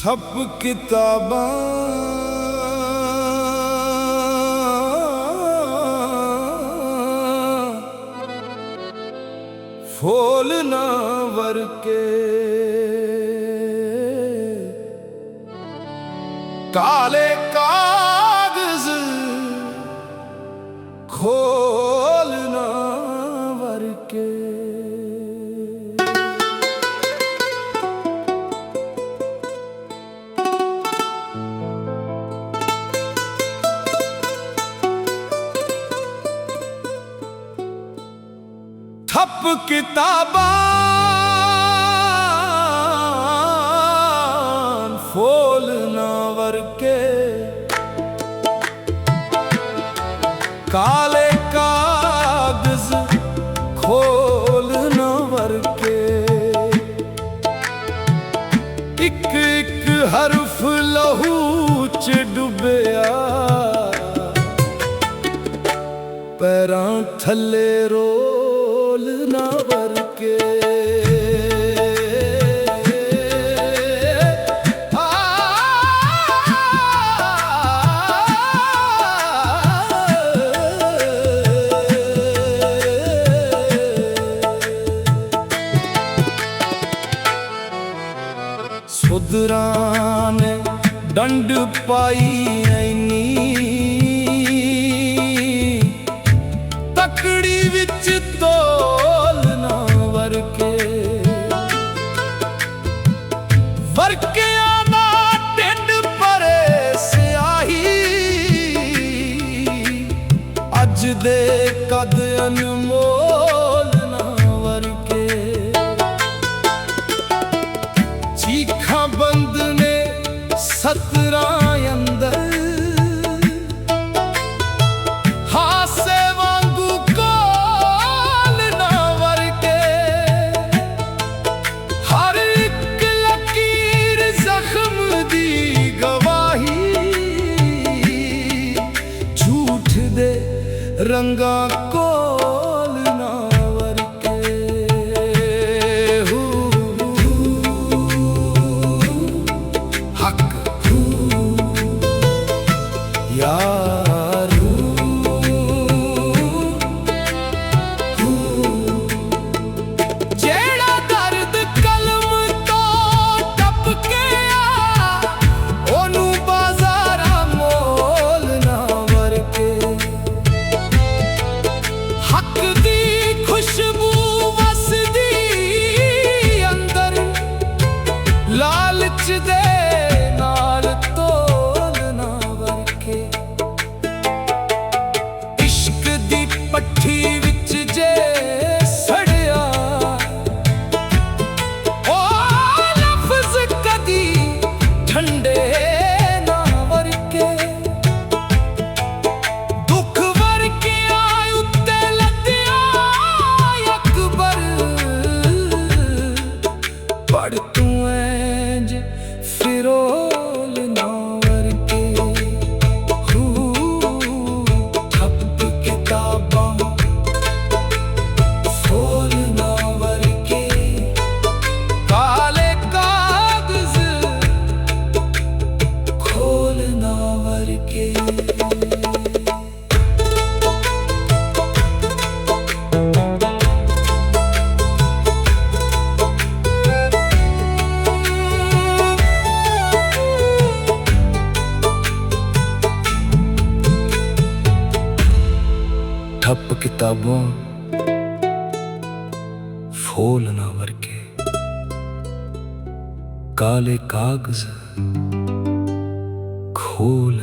ठप किताबां फूल ना वरके काले कागज खोल ना वरके ठप किताबां फूल ना वरके काले कागज खोल ना वरके एक एक हरफ लहू च डुबिया पैरां थल्ले रोल ना वरके सुदरां ने डंड पाई ऐनी तकड़ी विच तोल ना वरके वरकियां दा ढिंड भरे स्याही अज दे कद अनमोल ना वरके चीखां बंद ने सतरां अंदर हासे वांगू कोल ना वरके हर एक लकीर जख्म दी गवाही झूठ दे रंगा कोल ना वरके हक यारू जेड़ा दर्द कलम तो टपके ओनू बाजारा मोल ना वरके हक दी खुशबू वसदी अंदर लालच दे नाल तोल ना वरके इश्क दी पट्ठी विच जे सड़िया ओ लफ्ज कदी ठंडे ना वरके दुख वरकिया उत्ते लदिया अकबर पढ़ तू इंज फिरोल ना वरके ठप किताबां फूल ना वरके काले कागज खोल ना वरके ठप किताबों फूल ना वरके काले कागज खोल